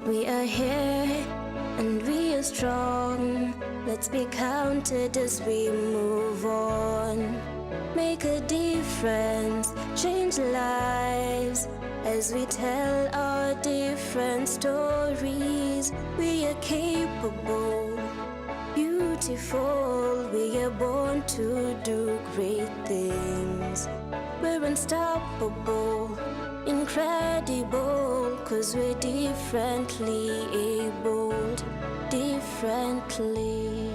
We are here and we are strong. Let's be counted as we move on. Make a difference, change lives as we tell our different stories. We are capable, beautiful. We are born to do great things. We're unstoppable, incredible, 'cause we're differently abled, differently.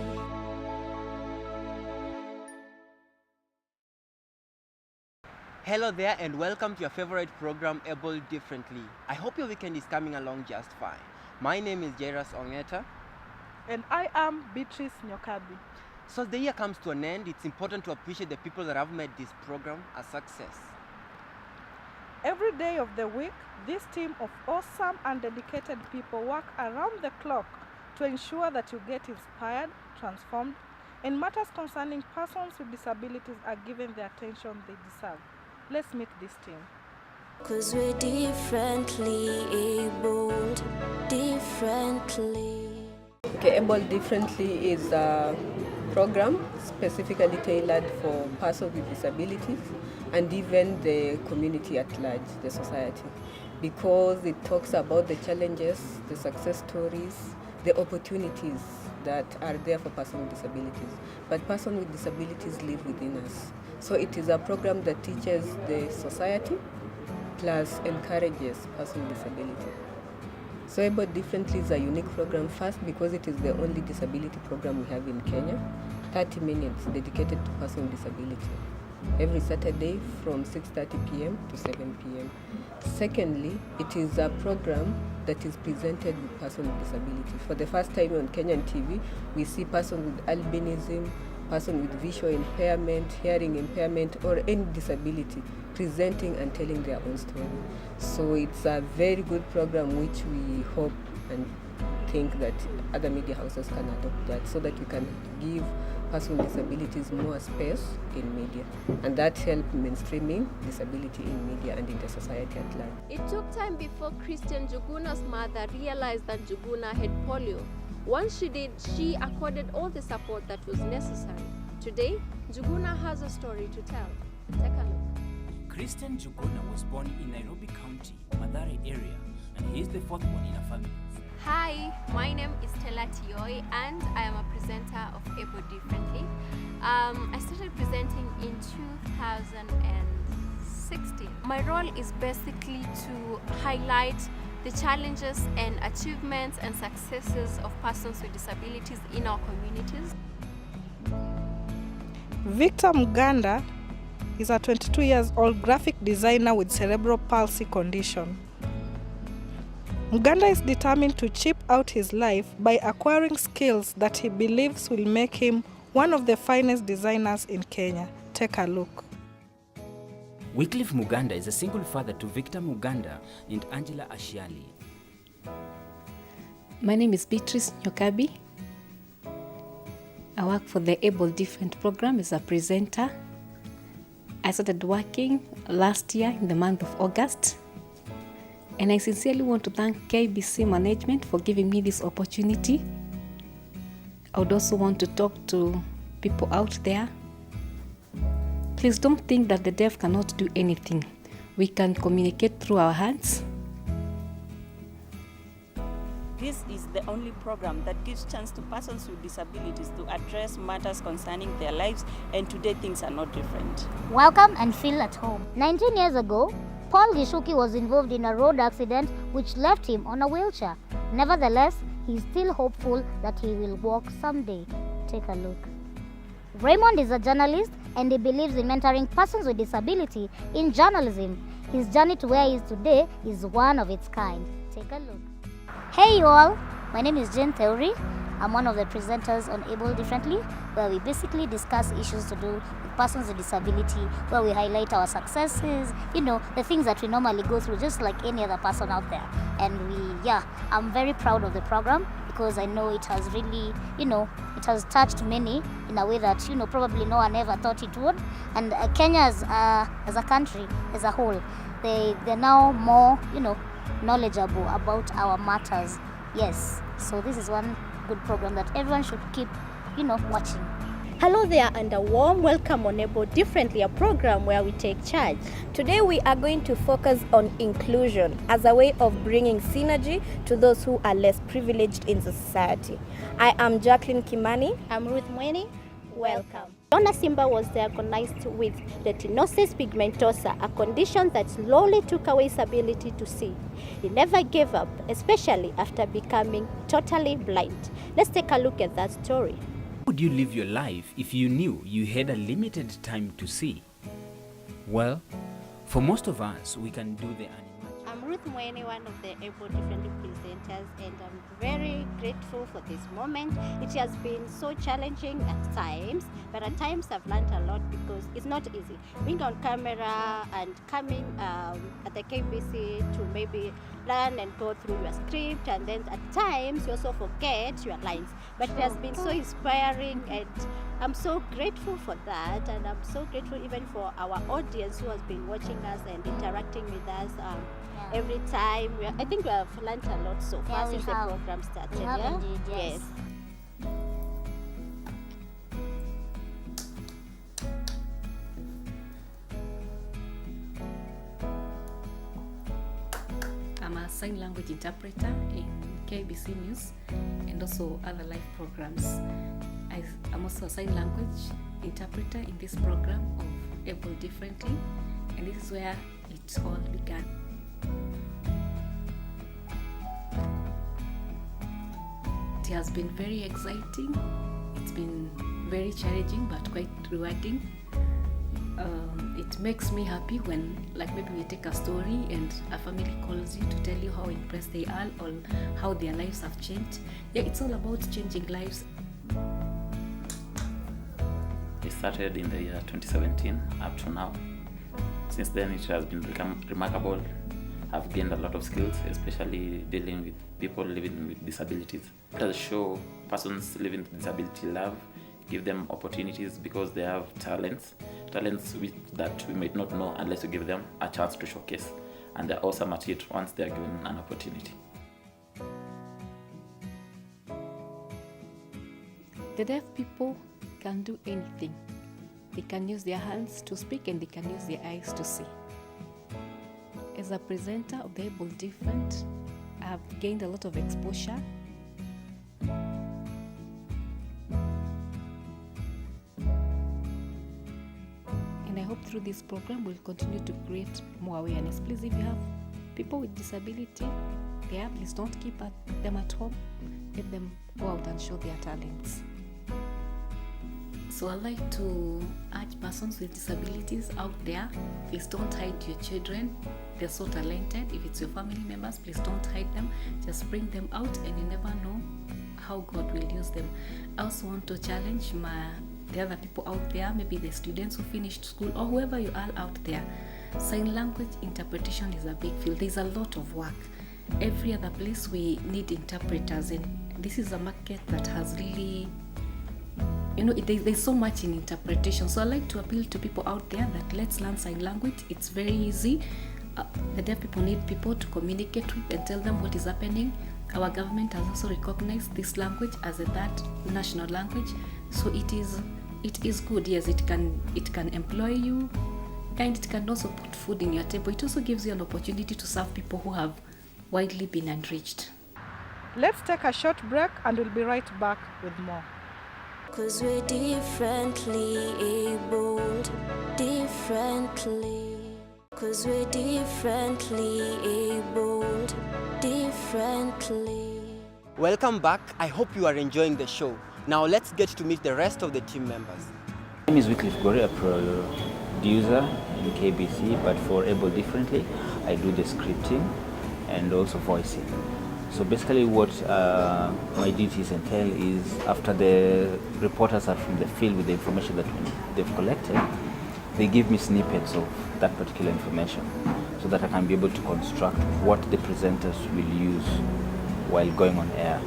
Hello there and welcome to your favorite program, Able Differently. I hope your weekend is coming along just fine. My name is Jairus Ongeta. And I am Beatrice Nyokabi. So as the year comes to an end, it's important to appreciate the people that have made this program a success. Every day of the week, this team of awesome and dedicated people work around the clock to ensure that you get inspired, transformed, and matters concerning persons with disabilities are given the attention they deserve. Let's meet this team. 'Cause we're differently abled, differently. Okay, Able Differently is a program specifically tailored for persons with disabilities and even the community at large, the society, because it talks about the challenges, the success stories, the opportunities that are there for persons with disabilities. But persons with disabilities live within us. So it is a program that teaches the society plus encourages persons with disability. So Able Differently is a unique program, first because it is the only disability program we have in Kenya, 30 minutes dedicated to persons with disability, every Saturday from 6:30 p.m. to 7 p.m. Secondly, it is a program that is presented with persons with disability. For the first time on Kenyan TV, we see persons with albinism, persons with visual impairment, hearing impairment, or any disability presenting and telling their own story. So it's a very good program which we hope and think that other media houses can adopt that so that we can give persons with disabilities more space in media, and that helps mainstreaming disability in media and in the society at large. It took time before Christian Juguna's mother realized that Juguna had polio. Once she did, she accorded all the support that was necessary. Today, Juguna has a story to tell. Take a look. Christian Juguna was born in Nairobi County, Mathare area, and he is the fourth one in a family. Hi, my name is Stella Tioi and I am a presenter of Able Differently. I started presenting in 2016. My role is basically to highlight the challenges and achievements and successes of persons with disabilities in our communities. Victor Muganda is a 22 years old graphic designer with cerebral palsy condition. Muganda is determined to chip out his life by acquiring skills that he believes will make him one of the finest designers in Kenya. Take a look. Wycliffe Muganda is a single father to Victor Muganda and Angela Ashiali. My name is Beatrice Nyokabi. I work for the Able Different program as a presenter. I started working last year in the month of August. And I sincerely want to thank KBC management for giving me this opportunity. I would also want to talk to people out there. Please don't think that the deaf cannot do anything. We can communicate through our hands. This is the only program that gives chance to persons with disabilities to address matters concerning their lives, and today things are not different. Welcome and feel at home. 19 years ago, Paul Gishuki was involved in a road accident which left him on a wheelchair. Nevertheless, he is still hopeful that he will walk someday. Take a look. Raymond is a journalist and he believes in mentoring persons with disability in journalism. His journey to where he is today is one of its kind. Take a look. Hey you all, my name is Jane Theory. I'm one of the presenters on Able Differently, where we basically discuss issues to do with persons with disability, where we highlight our successes, the things that we normally go through just like any other person out there. And I'm very proud of the program because I know it has really, it has touched many in a way that, probably no one ever thought it would. And Kenya as a country, as a whole, they're now more, knowledgeable about our matters. Yes, so this is one good program that everyone should keep, watching. Hello there and a warm welcome on Able Differently, a program where we take charge. Today we are going to focus on inclusion as a way of bringing synergy to those who are less privileged in society. I am Jacqueline Kimani. I'm Ruth Mweni. Welcome. Donna Simba was diagnosed with retinosis pigmentosa, a condition that slowly took away his ability to see. He never gave up, especially after becoming totally blind. Let's take a look at that story. How would you live your life if you knew you had a limited time to see? Well, for most of us, we can do the unimaginable. I'm Ruth Mweni, one of the Able Differently presenters, and I'm very grateful for this moment. It has been so challenging at times, but at times I've learned a lot because it's not easy. Being on camera and coming at the KBC to maybe learn and go through your script, and then at times you also forget your lines. But it has been so inspiring, and I'm so grateful for that, and I'm so grateful even for our audience who has been watching us and interacting with us every time. I think we have learned a lot so far since the program started. We have indeed, yes. I'm a sign language interpreter in KBC News and also other live programs. I'm also a sign language interpreter in this program of Able Differently, and this is where it all began. It has been very exciting. It's been very challenging but quite rewarding. It makes me happy when, like, maybe we take a story and a family calls you to tell you how impressed they are or how their lives have changed. Yeah, it's all about changing lives. It started in the year 2017 up to now. Since then it has become remarkable. I've gained a lot of skills, especially dealing with people living with disabilities. It does show persons living with disability love, give them opportunities because they have talents that we might not know unless we give them a chance to showcase. And they're awesome at it once they're given an opportunity. The deaf people can do anything. They can use their hands to speak and they can use their eyes to see. As a presenter of the Able Different, I have gained a lot of exposure. And I hope through this program we'll continue to create more awareness. Please, if you have people with disability, please don't keep them at home. Let them go out and show their talents. So I'd like to urge persons with disabilities out there, please don't hide your children. They're so talented. If it's your family members, please don't hide them. Just bring them out, and you never know how God will use them. I also want to challenge the other people out there, maybe the students who finished school or whoever you are out there. Sign language interpretation is a big field. There's a lot of work. Every other place we need interpreters, and this is a market that has really, there's so much in interpretation. So I like to appeal to people out there that let's learn sign language. It's very easy. The deaf people need people to communicate with and tell them what is happening. Our government has also recognized this language as a third national language. So it is good. Yes, it can employ you, and it can also put food in your table. It also gives you an opportunity to serve people who have widely been unreached. Let's take a short break and we'll be right back with more. 'Cause we're differently abled, differently. 'Cause we're differently abled, differently. Welcome back. I hope you are enjoying the show. Now let's get to meet the rest of the team members. My name is Wycliffe Gore, a producer in KBC, but for Able Differently, I do the scripting and also voicing. So basically what my duties entail is, after the reporters are from the field with the information that they've collected, they give me snippets of that particular information so that I can be able to construct what the presenters will use while going on air,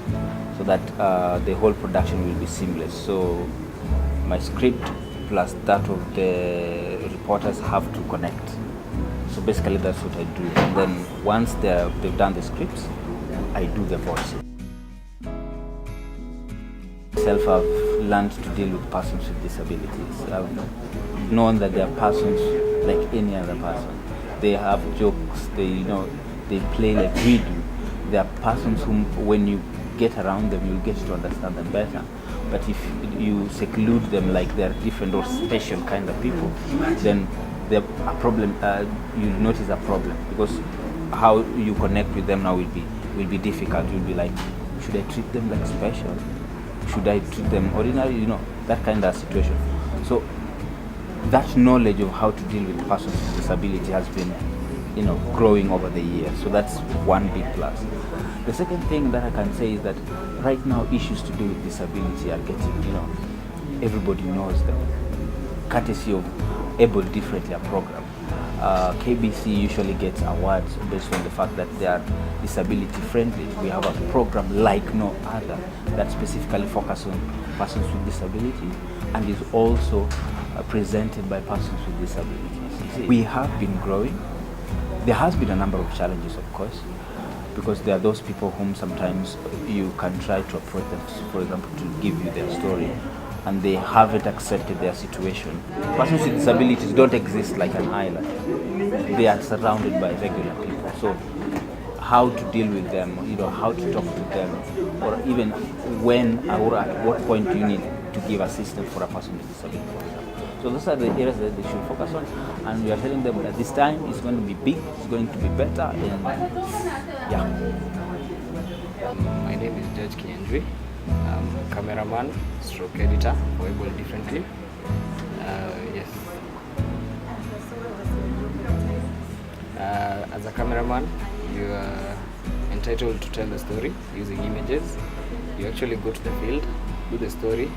so that the whole production will be seamless. So my script plus that of the reporters have to connect. So So basically that's what I do. And then once they've done the scripts, I do the voice. Myself, I've learned to deal with persons with disabilities. I've known that they are persons like any other person. They have jokes, they play like we do. They are persons whom, when you get around them, you'll get to understand them better. But if you seclude them like they're different or special kind of people, then they're a problem. You'll notice a problem, because how you connect with them now will be difficult. You'll be like, should I treat them like special? Should I treat them ordinary? That kind of situation. So that knowledge of how to deal with persons with disability has been, growing over the years. So that's one big plus. The second thing that I can say is that right now issues to do with disability are getting, everybody knows them. Courtesy of Able Differently, a program. KBC usually gets awards based on the fact that they are disability friendly. We have a program like no other that specifically focuses on persons with disability and is also presented by persons with disabilities. We have been growing. There has been a number of challenges, of course, because there are those people whom sometimes you can try to approach them, for example, to give you their story, and they haven't accepted their situation. Persons with disabilities don't exist like an island. They are surrounded by regular people. So how to deal with them, how to talk to them, or even when or at what point do you need to give assistance for a person with disability, for example. So those are the areas that they should focus on, and we are telling them that this time is going to be big, it's going to be better, and yeah. My name is Judge Kinyandri. I'm a cameraman, stroke editor for Able Differently. Yes. As a cameraman, you are entitled to tell the story using images. You actually go to the field, do the story,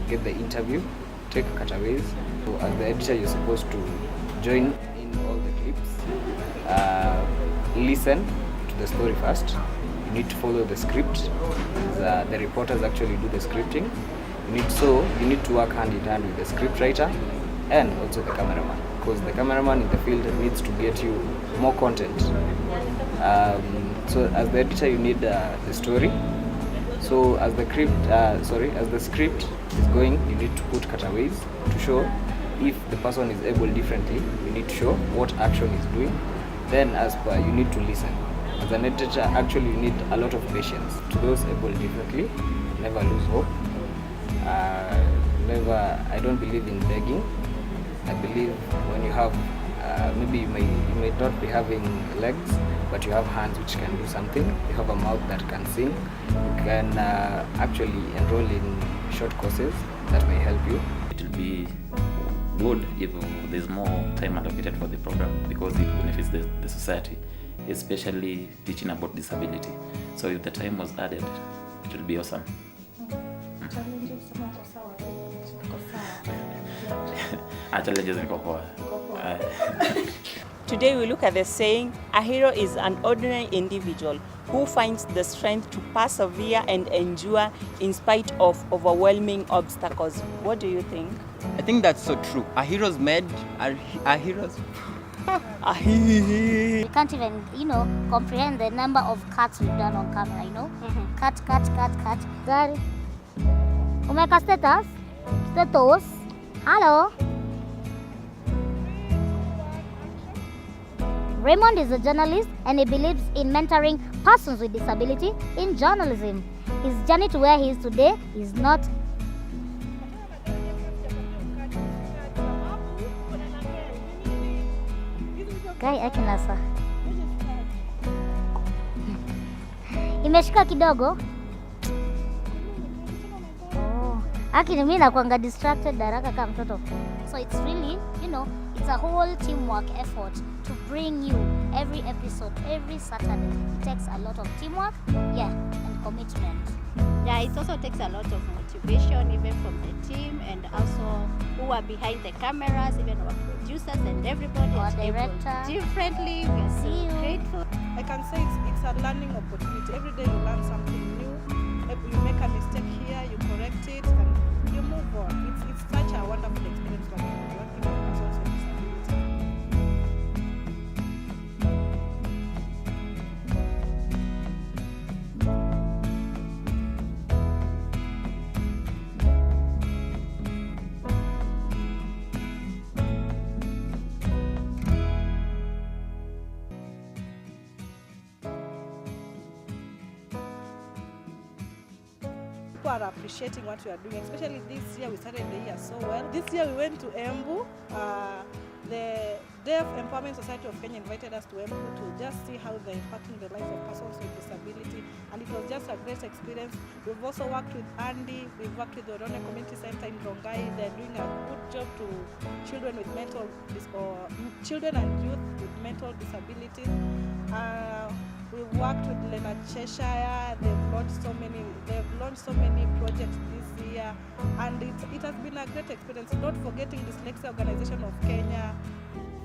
get the interview, take cutaways. So as the editor, you're supposed to join in all the clips, listen to the story first. You need to follow the script. The reporters actually do the scripting. You need to work hand in hand with the script writer and also the cameraman, because the cameraman in the field needs to get you more content. So as the editor, you need the story. So as the script is going, you need to put cutaways to show if the person is able differently. You need to show what action is doing. Then as per, you need to listen. As an editor, actually you need a lot of patience. To those able differently, never lose hope. I don't believe in begging. I believe when you have, maybe you may not be having legs, but you have hands which can do something. You have a mouth that can sing. You can actually enroll in short courses that may help you. It will be good if there's more time allocated for the program, because it benefits the society, especially teaching about disability. So if the time was added, it will be awesome. Challenges in Cocoa. Today we look at the saying, a hero is an ordinary individual who finds the strength to persevere and endure in spite of overwhelming obstacles. What do you think? I think that's so true. Our heroes made our heroes. You can't even, comprehend the number of cuts we've done on camera, Cut. Gary. Umeka status? Status? Hello? Raymond is a journalist and he believes in mentoring persons with disability in journalism. His journey to where he is today is not Guy akinasa. Imeshika kidogo. Aki mimi nakuanga distracted haraka kama mtoto. So it's really, it's a whole teamwork effort to bring you every episode, every Saturday. It takes a lot of teamwork, and commitment. Yeah, it also takes a lot of motivation, even from the team and also who are behind the cameras, even our producers and everybody. Our director. Differently, we are so grateful. I can say it's a learning opportunity. Every day you learn something new. You make a mistake here, you correct it, and you move on. It's such a wonderful experience for me working with persons with disability. people are appreciating what we are doing, especially this year. We started the year so well. This year we went to Embu. The Deaf Empowerment Society of Kenya invited us to Embu to just see how they're impacting the lives of persons with disability, and it was just a great experience. We've also worked with Andy, we've worked with the Orone Community Center in Rongai. They're doing a good job to children with children and youth with mental disabilities. We've worked with Leonard Cheshire. They've launched so many projects this year, and it has been a great experience. Not forgetting Dyslexia Organization of Kenya.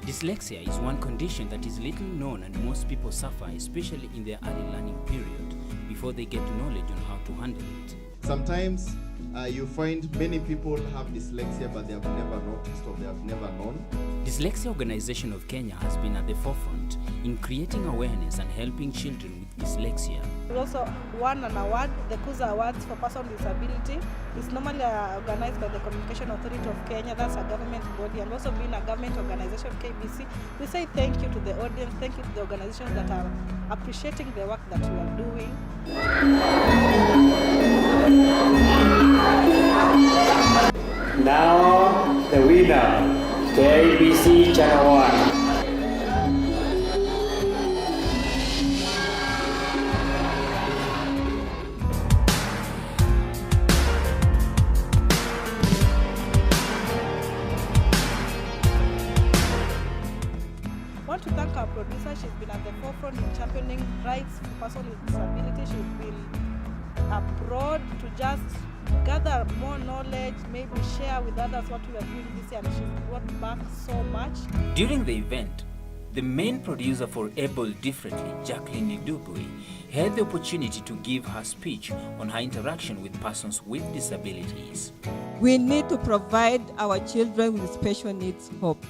Dyslexia is one condition that is little known and most people suffer, especially in their early learning period, before they get knowledge on how to handle it. Sometimes you find many people have dyslexia but they have never noticed or they have never known. Dyslexia Organization of Kenya has been at the forefront in creating awareness and helping children with dyslexia. We also won an award, the Kuza Awards for Person with Disability. It's normally organized by the Communication Authority of Kenya, that's a government body, and also being a government organization, KBC. We say thank you to the audience, thank you to the organizations that are appreciating the work that we are doing. Now, the winner, KBC Channel 1. I want to thank our producer. She's been at the forefront in championing rights for persons with disability. She's been abroad to just gather more knowledge, maybe share with others what we are doing this year, and she's brought back so much. During the event, the main producer for Able Differently, Jacqueline Dubui, had the opportunity to give her speech on her interaction with persons with disabilities. We need to provide our children with special needs hope.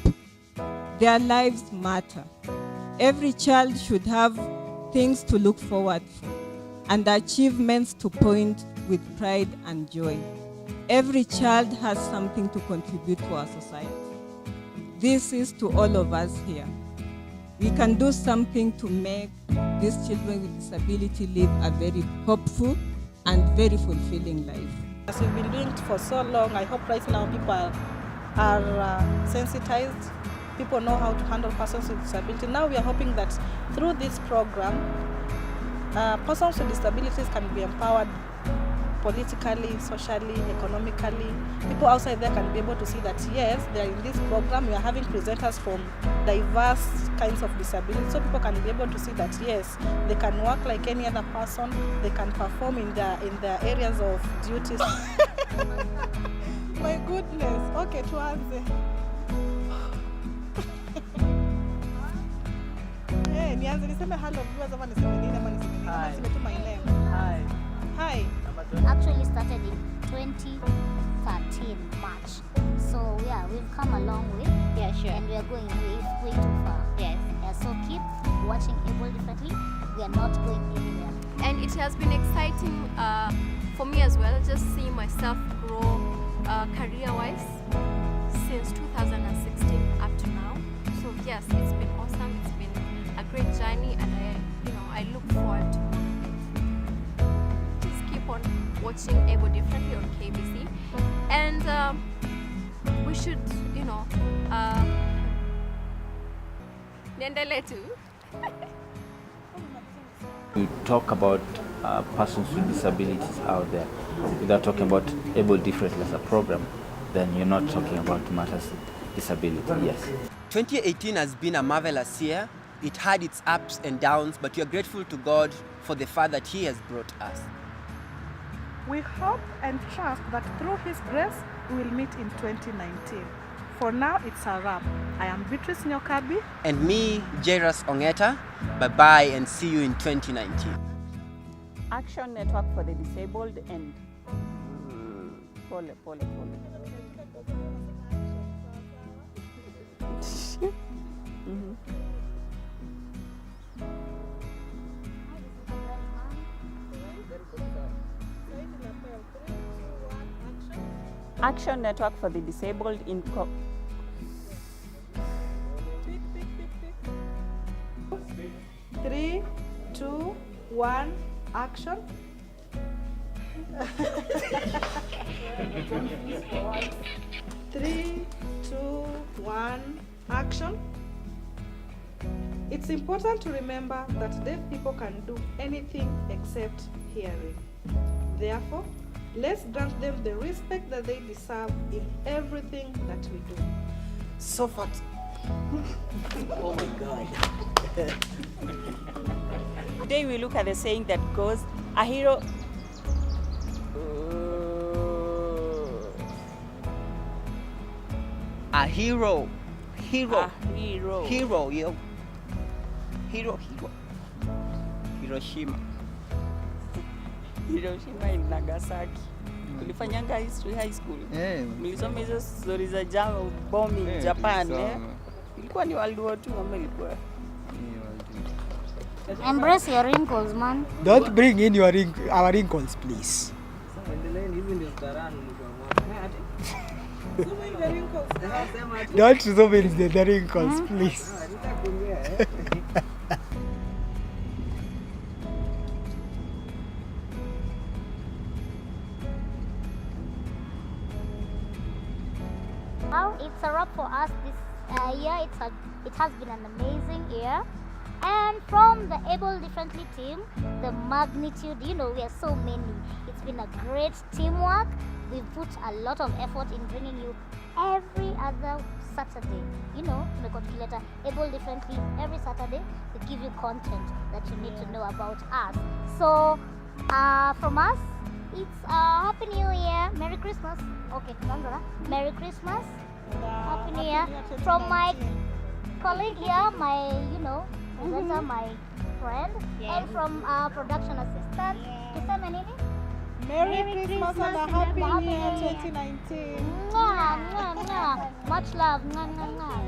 Their lives matter. Every child should have things to look forward to and achievements to point with pride and joy. Every child has something to contribute to our society. This is to all of us here. We can do something to make these children with disability live a very hopeful and very fulfilling life. As we've been doing it for so long, I hope right now people are sensitized. People know how to handle persons with disability. Now we are hoping that through this program, persons with disabilities can be empowered politically, socially, economically. People outside there can be able to see that yes, they are in this program. We are having presenters from diverse kinds of disabilities, so people can be able to see that yes, they can work like any other person. They can perform in their areas of duties. My goodness. Okay, tuanze. Nianze niseme hello viewers ama niseme nini ama niseme nini ama niseme tu my name. Hi. Hi. Actually started in 2013 March. So yeah, we've come a long way. Yeah, sure. And we are going way too far. Yes. Yeah, so keep watching Able Differently. We are not going anywhere. And it has been exciting for me as well, just seeing myself grow career-wise since 2016 up to now. So yes, it's been awesome. It's been a great journey, and I look forward to just keep on watching Able Differently on KBC, and we should niendelee tu. You talk about persons with disabilities out there without talking about Able Differently as a program, then you're not talking about matters disability. Yes. 2018 has been a marvelous year. It had its ups and downs, but we are grateful to God for the far that He has brought us. We hope and trust that through His grace, we will meet in 2019. For now, it's a wrap. I am Beatrice Nyokabi. And me, Jairus Ongeta. Bye-bye and see you in 2019. Action Network for the Disabled and pole. Action Network for the Disabled in 3, 2, 1, action. 3, 2, 1, action. It's important to remember that deaf people can do anything except hearing. Therefore, let's grant them the respect that they deserve in everything that we do. So fat. Oh my God. Today we look at the saying that goes, a hero. A hero. Hero. A hero. Hero, yo. Hero. Hiroshima. Hiroshima in Nagasaki. Kulifanyanga history high school. Mlisoma hizo stories za bombing Japan. Ilikuwa ni World War II ama ilikuwa? Embrace your wrinkles, man. Don't bring in our wrinkles, please. Don't zoom in the wrinkles, please. Now it's a wrap for us this year. It has been an amazing year. And from the Able Differently team, the magnitude, we are so many. It's been a great teamwork. We've put a lot of effort in bringing you every other Saturday. Tumekileta Able Differently every Saturday to give you content that you need to know about us. So, from us, it's Happy New Year, Merry Christmas. Okay, Merry Christmas, Happy New Year. From my colleague here, my, presenter, my friend, and from our production assistant, Tuseme nini? Merry Christmas and a Happy New Year 2019. Mwah, mwah, mwah. Much love. Mwah, mwah, mwah.